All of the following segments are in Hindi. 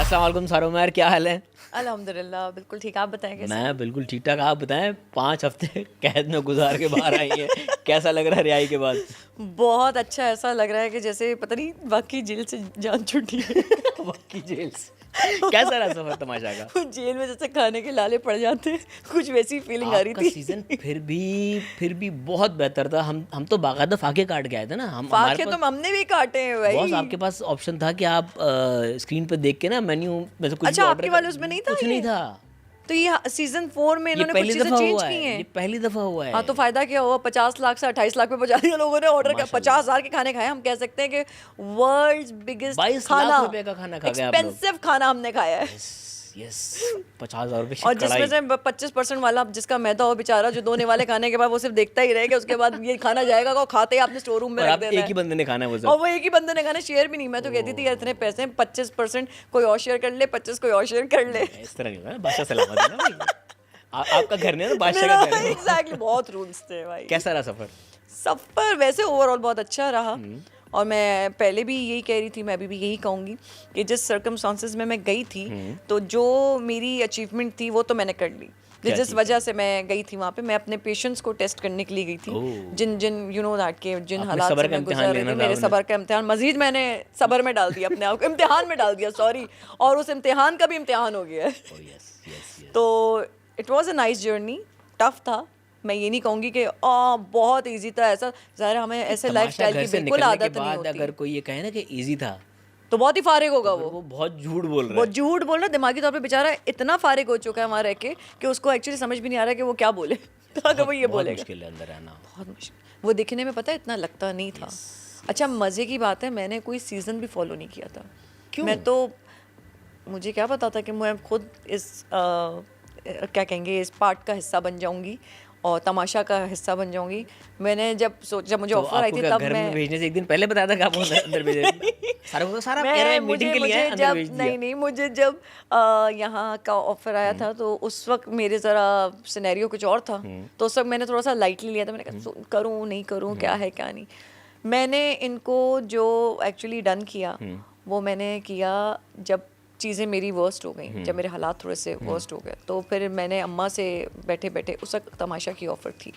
अस्सलाम वालेकुम सारो मैर, क्या हाल है? अल्हम्दुलिल्लाह बिल्कुल ठीक। आप बताएं कैसे? मैं बिल्कुल ठीक ठाक। आप बताएं, 5 हफ्ते कैद में गुजार के बाहर आई हैं, कैसा लग रहा है रिहाई के बाद? बहुत अच्छा, ऐसा लग रहा है कि जैसे पता नहीं वाकई जेल से जान छुटी है। वक्की जेल से। कैसा रहा सफर तमाशा का? वो जेल में जैसे खाने के लाले पड़ जाते हैं, कुछ वैसी फीलिंग आ रही आपका थी। सीजन फिर भी बहुत बेहतर था। हम तो बाकायदा फाके काट के आए थे ना। हम हमारे फाके तो पास हमने भी काटे हैं बॉस, भाई। आपके पास ऑप्शन था कि आप स्क्रीन पे देख के ना मेन्यू में से कुछ अच्छा, भी आपके वाले उसमें नहीं था कुछ ये? नहीं था। तो ये सीजन 4 में ये इन्होंने कुछ पहली चीजें दफा चेंज हुआ की है, हैं। ये पहली दफा हुआ है। हाँ, तो फायदा क्या हुआ? 50 लाख से 28 लाख पे पहुंचा दिया लोगों ने ऑर्डर का। माशाल्लाह। 50,000 के खाने खाए। हम कह सकते हैं कि वर्ल्ड बिगेस्ट 22 खाना, लाख रुपए का खाना खा गए आप लोग। एक्सपेंसिव खाना हमने खाया है। यस 50,000 रुपए और की जिसमें कढ़ाई। से 25% वाला जिसका मैदा हो बेचारा, जो धोने वाले खाने के बाद वो सिर्फ देखता ही रहेगा, उसके बाद ये खाना जाएगा वो खाते ही आपने स्टोर रूम में और रख आप देना एक ही है। बंदे ने खाना है वो सब। और वो एक ही बंदे ने खाना, शेयर भी नहीं। मैं तो कहती थी यार इतने पैसे हैं, 25% कोई और शेयर कर ले, 25 कोई और शेयर कर ले। इस तरह नहीं होगा, बादशाह सलामत है ना भाई। आपका घर नहीं है ना, बादशाह का घर है। एग्जैक्टली, बहुत रूल्स थे भाई। कैसा रहा सफर? सफर वैसे ओवरऑल बहुत अच्छा रहा। और मैं पहले भी यही कह रही थी, मैं अभी भी यही कहूँगी कि जिस सर्कमस्टांसेस में मैं गई थी, तो जो मेरी अचीवमेंट थी वो तो मैंने कर ली। जिस वजह से मैं गई थी वहाँ पे, मैं अपने पेशेंस को टेस्ट करने के लिए गई थी। जिन जिन यू नो दैट के जिन आपने हालात सब्र से का मैं इम्तिहान गुजर रही लेना थी, था मेरे आपने। सब्र का इम्तिहान मजीद मैंने सब्र में डाल दिया, अपने आप को इम्तिहान में डाल दिया, सॉरी। और उस इम्तिहान का भी इम्तिहान हो गया है। Oh, yes, yes, yes. तो it was a nice journey. Tough था, मैं ये नहीं कहूँगी कि बहुत इजी था। ऐसा ज़ाहिर हमें ऐसे लाइफ तमाशा स्टाइल घर की से बिल्कुल निकलने के आदत नहीं बाद होती। अगर कोई ये कहे ना कि इजी था, तो बहुत ही फारिग होगा तो वो बहुत झूठ बोल रहा वो है। झूठ बोल रहा है। दिमागी तौर पे बेचारा इतना फारिग हो चुका है वहाँ रह के कि उसको एक्चुअली समझ भी नहीं आ रहा है कि वो क्या बोले। तो अगर वो ये बहुत बोलेगा, मुश्किल है अंदर आना। बहुत मुश्किल। वो दिखने में पता है इतना लगता नहीं था। अच्छा, मज़े की बात है, मैंने कोई सीज़न भी फॉलो नहीं किया था। क्यों? मैं तो, मुझे क्या पता था कि मैं खुद इस क्या कहेंगे, इस पार्ट का हिस्सा बन जाऊंगी और तमाशा का हिस्सा बन जाऊंगी। मैंने जब मुझे तो ऑफर आई आपको थी क्या तब घर मैं में भेजने से एक दिन पहले बताया था कि आपको अंदर भेजे? सारा कह रहे हैं मीटिंग के लिए मुझे अंदर जब भेज दिया। नहीं मुझे जब यहाँ का ऑफर आया था तो उस वक्त मेरे ज़रा सिनेरियो कुछ और था। तो उस वक्त मैंने थोड़ा सा लाइटली लिया था। मैंने कहा करूँ नहीं करूँ, क्या है क्या नहीं। मैंने इनको जो एक्चुअली डन किया वो मैंने किया जब चीज़ें मेरी वर्स्ट हो गई, जब मेरे हालात थोड़े से वर्स्ट हो गए। तो फिर मैंने अम्मा से बैठे बैठे, उस वक्त तमाशा की ऑफ़र थी,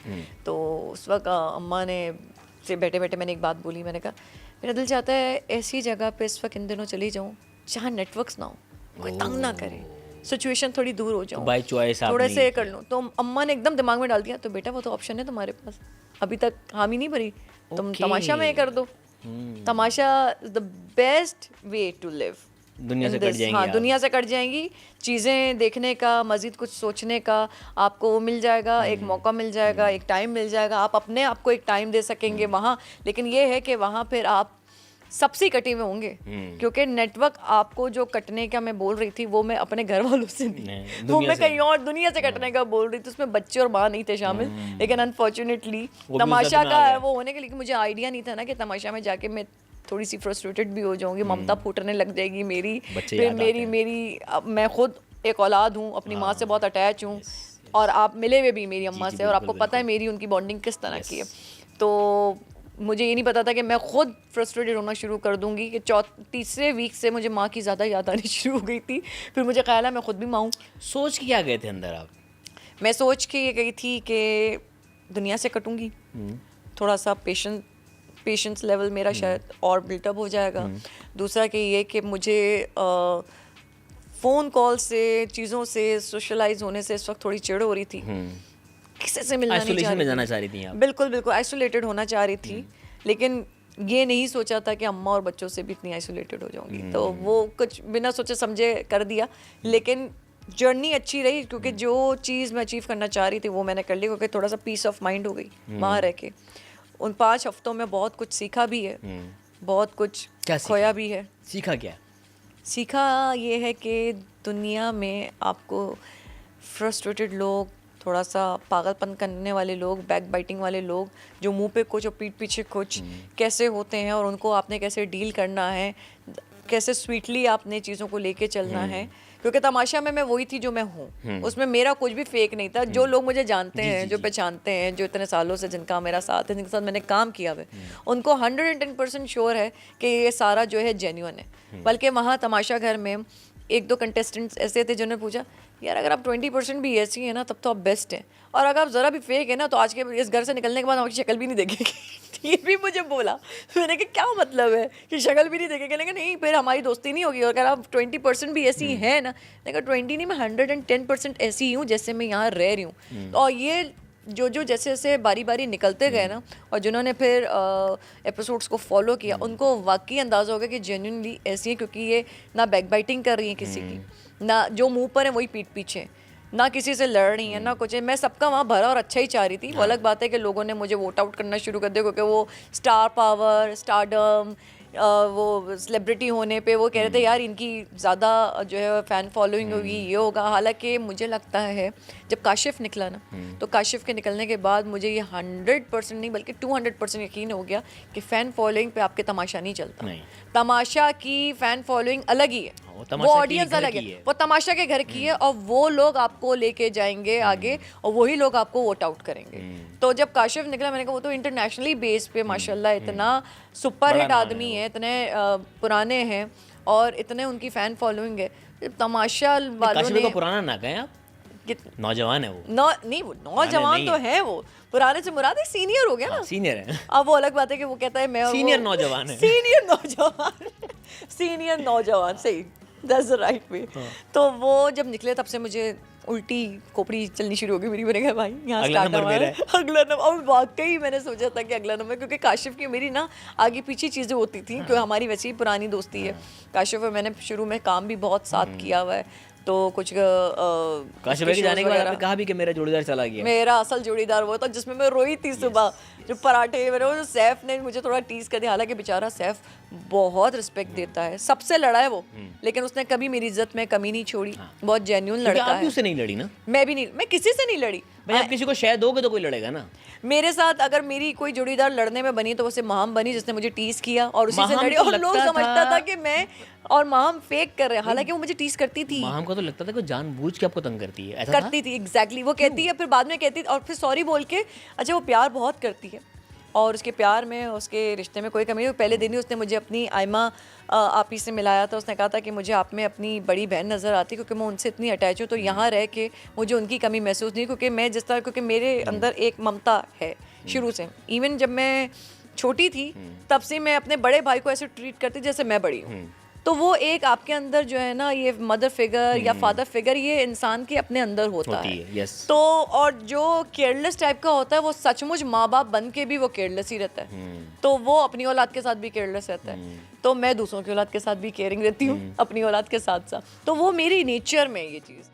तो उस वक्त अम्मा ने से बैठे बैठे मैंने एक बात बोली। मैंने कहा मेरा दिल चाहता है ऐसी जगह पे इस वक्त इन दिनों चली जाऊँ जहाँ नेटवर्क्स ना हो, कोई तंग ना करे, सिचुएशन थोड़ी दूर हो जाऊँ, बाय चॉइस थोड़े से कर लूँ। तो अम्मा ने एकदम दिमाग में डाल दिया, तो बेटा वो तो ऑप्शन है तुम्हारे पास, अभी तक हामी नहीं भरी, तुम तमाशा में कर दो। Tamasha is the best way to live. दुनिया से कट जाएंगी हाँ, आप। दुनिया से कट जाएंगी। चीज़ें देखने का, मज़ीद कुछ सोचने का आपको वो मिल जाएगा, एक मौका मिल जाएगा, एक टाइम मिल जाएगा। आप अपने आप को एक टाइम दे सकेंगे वहाँ। लेकिन ये है कि वहाँ फिर आप सबसे कटे हुए होंगे, क्योंकि नेटवर्क आपको जो कटने का मैं बोल रही थी वो मैं अपने घर वालों से नहीं, वो मैं कहीं और दुनिया से कटने का बोल रही थी। उसमें बच्चे और माँ नहीं थे शामिल, लेकिन अनफॉर्चुनेटली तमाशा का है वो होने के लिए मुझे आइडिया नहीं था ना कि तमाशा में जाके मैं थोड़ी सी फ्रस्ट्रेटेड भी हो जाऊंगी, ममता फूटने लग जाएगी मेरी। फिर मेरी अब मैं खुद एक औलाद हूँ, अपनी माँ से बहुत अटैच हूँ, और आप मिले हुए भी मेरी अम्मा से, और आपको पता है मेरी उनकी बॉन्डिंग किस तरह की है। तो मुझे ये नहीं पता था कि मैं खुद फ्रस्ट्रेटेड होना शुरू कर दूंगी कि तीसरे वीक से मुझे माँ की ज़्यादा याद आनी शुरू हो गई थी। फिर मुझे ख्याल है मैं खुद भी माँ हूँ। सोच के क्या गए थे अंदर आप? मैं सोच के ये गई थी कि दुनिया से कटूंगी, थोड़ा सा पेशेंस लेवल मेरा शायद और बिल्टअप हो जाएगा। दूसरा कि ये कि मुझे फ़ोन कॉल से, चीज़ों से, सोशलाइज होने से इस वक्त थोड़ी चिढ़ हो रही थी। किसी से मिलना नहीं चाह आइसोलेशन में रही जाना थी। चाह रही थी आप? बिल्कुल आइसोलेटेड होना चाह रही थी, लेकिन ये नहीं सोचा था कि अम्मा और बच्चों से भी इतनी आइसोलेटेड हो जाऊंगी। तो वो कुछ बिना सोचे समझे कर दिया, लेकिन जर्नी अच्छी रही, क्योंकि जो चीज़ मैं अचीव करना चाह रही थी वो मैंने कर ली, क्योंकि थोड़ा सा पीस ऑफ माइंड हो गई वहाँ रह के। उन 5 हफ्तों में बहुत कुछ सीखा भी है, बहुत कुछ खोया भी है। सीखा क्या? सीखा ये है कि दुनिया में आपको फ्रस्ट्रेटेड लोग, थोड़ा सा पागलपन करने वाले लोग, बैक बाइटिंग वाले लोग, जो मुंह पे कुछ और पीठ पीछे कुछ, कैसे होते हैं और उनको आपने कैसे डील करना है, कैसे स्वीटली आपने चीज़ों को लेके चलना है। क्योंकि तमाशा में मैं वही थी जो मैं हूँ, उसमें मेरा कुछ भी फेक नहीं था। जो लोग मुझे जानते हैं, जो पहचानते हैं, जो इतने सालों से जिनका मेरा साथ है, जिनके साथ मैंने काम किया हुआ, उनको 110% श्योर है कि ये सारा जो है जेन्युइन है। बल्कि वहाँ तमाशा घर में एक दो कंटेस्टेंट्स ऐसे थे जिन्होंने पूछा यार अगर आप 20% भी ऐसी है ना तब तो आप बेस्ट हैं, और अगर आप ज़रा भी फेक है ना तो आज के इस घर से निकलने के बाद हमारी शक्ल भी नहीं देखेगी। ये भी मुझे बोला। मैंने कहा क्या मतलब है कि शक्ल भी नहीं देखेगी? कहने नहीं फिर हमारी दोस्ती नहीं होगी। और अगर आप 20% भी ऐसी है ना, मैंने कहा 20 नहीं, मैं 110% ऐसी ही हूँ जैसे मैं यहाँ रह रही हूँ। और ये जो जैसे जैसे बारी बारी निकलते गए ना, और जिन्होंने फिर एपिसोड्स को फॉलो किया, उनको वाकई अंदाज़ा हो गया कि जेन्युइनली ऐसी है, क्योंकि ये ना बैक बाइटिंग कर रही है किसी की, ना जो मुंह पर है वही पीठ पीछे, ना किसी से लड़ रही है, ना कुछ है। मैं सबका वहाँ भरा और अच्छा ही चाह रही थी। वो अलग बात है कि लोगों ने मुझे वोट आउट करना शुरू कर दिया, क्योंकि वो स्टार पावर, स्टारडम, वो सेलिब्रिटी होने पे वो कह रहे थे यार इनकी ज़्यादा जो है फ़ैन फॉलोइंग होगी, ये होगा। हालांकि मुझे लगता है जब काशिफ निकला ना, तो काशिफ के निकलने के बाद मुझे ये 100% नहीं बल्कि 200% यकीन हो गया कि फ़ैन फॉलोइंग पे आपके तमाशा नहीं चलता। नहीं। तमाशा की फ़ैन फॉलोइंग अलग ही है, वो तमाशा की ऑडियंस घर अलग की है, है। वो तमाशा के घर की है, और वो लोग आपको लेके जाएंगे आगे, और वही लोग आपको वोट आउट करेंगे। तो जब काशिफ निकला मैंने कहा वो तो इंटरनेशनली बेस पे माशाल्लाह इतना सुपर हिट आदमी है, इतने पुराने हैं और इतने उनकी फ़ैन फॉलोइंग है। तमाशा वालों काशिफ ने को पुराना ना कहें आप, नौजवान है वो। नहीं वो नौजवान तो है, वो पुराने से मुराद है सीनियर हो गया ना। सीनियर है। अब वो अलग बात है कि वो कहता है मैं सीनियर नौजवान है। सीनियर नौजवान सीनियर नौजवान, सही, दैट्स द राइट वे। तो वो जब निकले तब से मुझे उल्टी खोपड़ी चलनी शुरू हो गई मेरी। मैंने कहा भाई यहाँ अगला स्टार्ट नंबर मेरा है। अगला नंबर। और वाकई मैंने सोचा था कि अगला नंबर, क्योंकि काशिफ की मेरी ना आगे पीछे चीज़ें होती थी, क्योंकि हमारी वैसे ही पुरानी दोस्ती है। काशिफ और मैंने शुरू में काम भी बहुत साथ किया हुआ है, तो कुछ काशिफ भाई के जाने के बाद आपने कहा भी कि मेरा जोड़ीदार चला गया। मेरा असल जोड़ीदार वो था जिसमें मैं रोई थी सुबह, जो पराठे मेरे वो सैफ ने मुझे थोड़ा टीज कर दिया। हालांकि बेचारा सैफ बहुत रिस्पेक्ट देता है, सबसे लड़ा है वो, लेकिन उसने कभी मेरी इज्जत में कमी नहीं छोड़ी। बहुत जेन्युइन लड़का आप है। भी उससे नहीं लड़ी ना? मैं भी नहीं, मैं किसी से नहीं लड़ी भाई आप किसी को शय दोगे तो कोई लड़ेगा ना। मेरे साथ अगर मेरी कोई जोड़ीदार लड़ने में बनी तो वो सिर्फ महम बनी, जिसने मुझे टीज किया और उसी से महम लड़ी। तो और लोग लगता समझता था था कि मैं और महम फेक कर रहे हैं, हालांकि वो मुझे टीज करती थी। माहम को तो लगता था कि जानबूझ के आपको तंग करती है, ऐसा था? करती थी, एग्जैक्टली। वो कहती है फिर बाद में कहती और फिर सॉरी बोल के, अच्छा वो प्यार बहुत करती है और उसके प्यार में, उसके रिश्ते में कोई कमी नहीं। पहले दिन ही उसने मुझे अपनी आयमा आपी से मिलाया था। उसने कहा था कि मुझे आप में अपनी बड़ी बहन नज़र आती, क्योंकि मैं उनसे इतनी अटैच हूँ, तो यहाँ रह के मुझे उनकी कमी महसूस नहीं, क्योंकि मैं जिस तरह, क्योंकि मेरे अंदर एक ममता है शुरू से। इवन जब मैं छोटी थी तब से मैं अपने बड़े भाई को ऐसे ट्रीट करती जैसे मैं बड़ी हूँ। तो वो एक आपके अंदर जो है ना, ये मदर फिगर या फादर फिगर, ये इंसान के अपने अंदर होता है। यस। तो और जो केयरलेस टाइप का होता है वो सचमुच माँ बाप बन के भी वो केयरलेस ही रहता है। तो वो अपनी औलाद के साथ भी केयरलेस रहता है, तो मैं दूसरों की औलाद के साथ भी केयरिंग रहती हूँ अपनी औलाद के साथ साथ। तो वो मेरी नेचर में ये चीज़